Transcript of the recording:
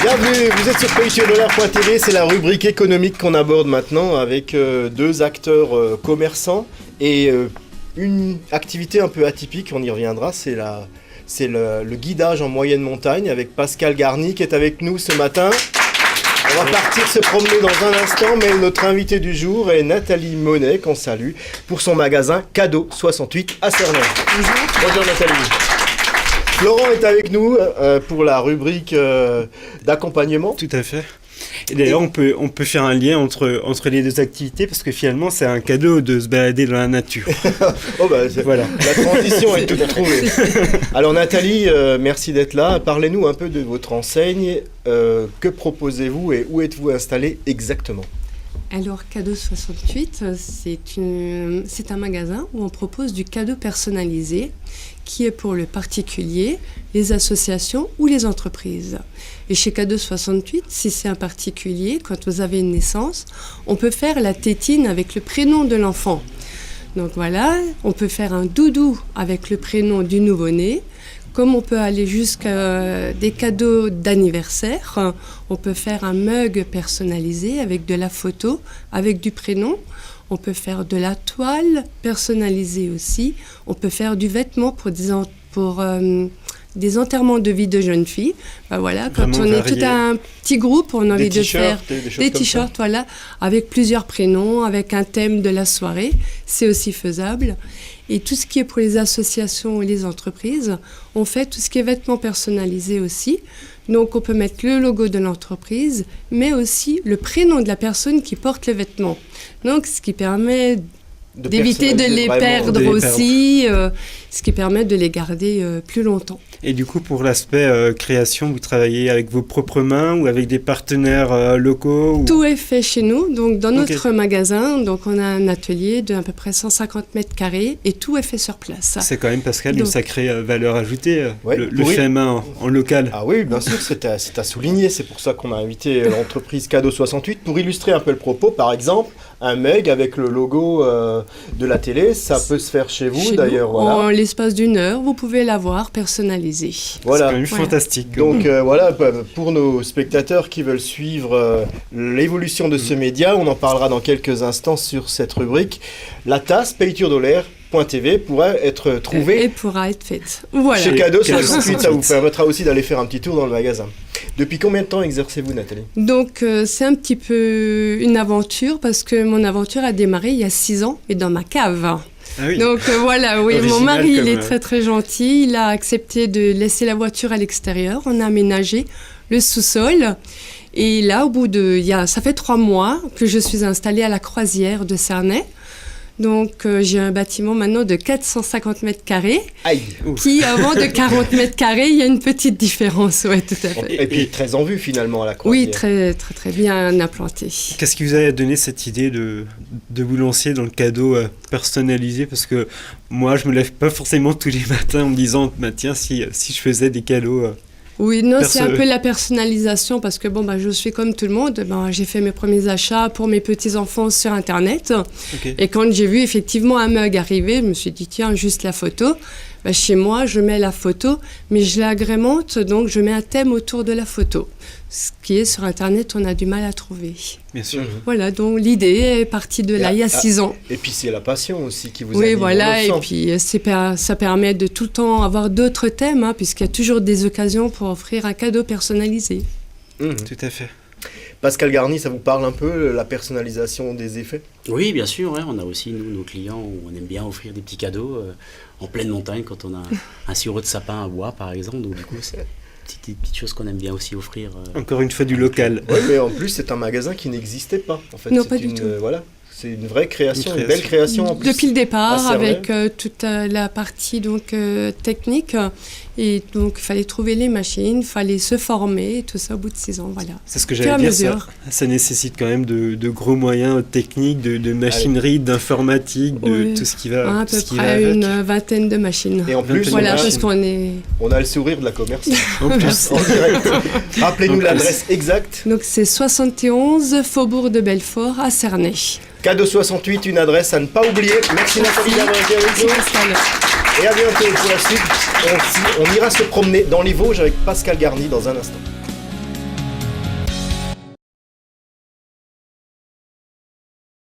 Bienvenue, vous êtes sur payturdollar.tv, c'est la rubrique économique qu'on aborde maintenant avec deux acteurs commerçants et une activité un peu atypique, on y reviendra, c'est le guidage en moyenne montagne avec Pascal Garny qui est avec nous ce matin. On va partir se promener dans un instant, mais notre invitée du jour est Nathalie Monet, qu'on salue, pour son magasin Cadeau 68 à Cernay. Bonjour Nathalie. Florent est avec nous pour la rubrique d'accompagnement. Tout à fait. Et d'ailleurs, on peut faire un lien entre les deux activités parce que finalement, c'est un cadeau de se balader dans la nature. Voilà. La transition est toute trouvée. Alors Nathalie, merci d'être là. Parlez-nous un peu de votre enseigne. Que proposez-vous et où êtes-vous installé exactement ? Alors, Cadeau 68, c'est un magasin où on propose du cadeau personnalisé qui est pour le particulier, les associations ou les entreprises. Et chez Cadeau 68, si c'est un particulier, quand vous avez une naissance, on peut faire la tétine avec le prénom de l'enfant. Donc voilà, on peut faire un doudou avec le prénom du nouveau-né. Comme on peut aller jusqu'à des cadeaux d'anniversaire, on peut faire un mug personnalisé avec de la photo, avec du prénom. On peut faire de la toile personnalisée aussi. On peut faire du vêtement pour des enterrements de vie de jeunes filles. Ben voilà, quand on est tout un petit groupe, on a envie de faire des t-shirts, voilà, avec plusieurs prénoms, avec un thème de la soirée. C'est aussi faisable. Et tout ce qui est pour les associations et les entreprises, on fait tout ce qui est vêtements personnalisés aussi. Donc on peut mettre le logo de l'entreprise, mais aussi le prénom de la personne qui porte le vêtement. Donc ce qui permet d'éviter de les perdre aussi, ce qui permet de les garder plus longtemps. Et du coup, pour l'aspect création, vous travaillez avec vos propres mains ou avec des partenaires locaux Tout est fait chez nous, donc dans notre magasin. Donc on a un atelier de à peu près 150 mètres carrés et tout est fait sur place. C'est quand même, Pascal, une sacrée valeur ajoutée, le fait main en local. Ah oui, bien sûr, c'est à souligner. C'est pour ça qu'on a invité l'entreprise Cadeau 68 pour illustrer un peu le propos. Par exemple, un mug avec le logo de la télé, ça peut se faire chez vous d'ailleurs. Voilà. En l'espace d'une heure, vous pouvez l'avoir personnalisé. Voilà. C'est quand même fantastique. Donc voilà, pour nos spectateurs qui veulent suivre l'évolution de ce média, on en parlera dans quelques instants sur cette rubrique. La tasse payturdollar.tv pourra être trouvée et pourra être faite. Voilà. Chez Cadeau 68, ça vous permettra aussi d'aller faire un petit tour dans le magasin. Depuis combien de temps exercez-vous, Nathalie ? Donc c'est un petit peu une aventure parce que mon aventure a démarré il y a 6 ans et dans ma cave. Ah oui. Donc voilà, oui, Original, mon mari il est très très gentil, il a accepté de laisser la voiture à l'extérieur, on a aménagé le sous-sol et là ça fait 3 mois que je suis installée à la Croisière de Cernay. Donc j'ai un bâtiment maintenant de 450 mètres carrés, qui avant de 40 mètres carrés, il y a une petite différence, ouais, tout à fait. Et puis très en vue finalement à la Croisière. Oui, très très très bien implanté. Qu'est-ce qui vous a donné cette idée de vous lancer dans le cadeau personnalisé ? Parce que moi, je me lève pas forcément tous les matins en me disant, tiens, si je faisais des cadeaux... Oui, non, c'est un peu la personnalisation parce que je suis comme tout le monde. J'ai fait mes premiers achats pour mes petits-enfants sur Internet. Okay. Et quand j'ai vu effectivement un mug arriver, je me suis dit, tiens, juste la photo. Chez moi, je mets la photo, mais je l'agrémente, donc je mets un thème autour de la photo. Ce qui est sur Internet, on a du mal à trouver. Bien sûr. Voilà, donc l'idée est partie de là, il y a 6 ans. Et puis c'est la passion aussi qui vous anime. Oui, voilà, et puis ça permet de tout le temps avoir d'autres thèmes, puisqu'il y a toujours des occasions pour offrir un cadeau personnalisé. Tout à fait. Pascal Garny, ça vous parle un peu, la personnalisation des effets ? Oui, bien sûr. Ouais. On a aussi, nos clients, on aime bien offrir des petits cadeaux en pleine montagne quand on a un sirop de sapin à bois, par exemple. Donc, du coup, c'est des petites choses qu'on aime bien aussi offrir. Encore une fois, du local. Oui, mais en plus, c'est un magasin qui n'existait pas. En fait. Non, pas du tout. Voilà. C'est une vraie création, une belle création en plus. Depuis le départ, avec toute la partie technique. Et donc, il fallait trouver les machines, il fallait se former, et tout ça au bout de 6 ans, voilà. C'est ce que j'allais dire, ça nécessite quand même de gros moyens techniques, de machinerie, d'informatique, de tout ce qui va à peu près une vingtaine de machines. Et en plus, parce qu'on est... on a le sourire de la commerce. En plus, en direct. Rappelez-nous l'adresse exacte. Donc, c'est 71 Faubourg de Belfort à Cernay. Cadeau 68, une adresse à ne pas oublier. Merci Nathalie d'avoir été avec nous. Et à bientôt pour la suite. On ira se promener dans les Vosges avec Pascal Garny dans un instant.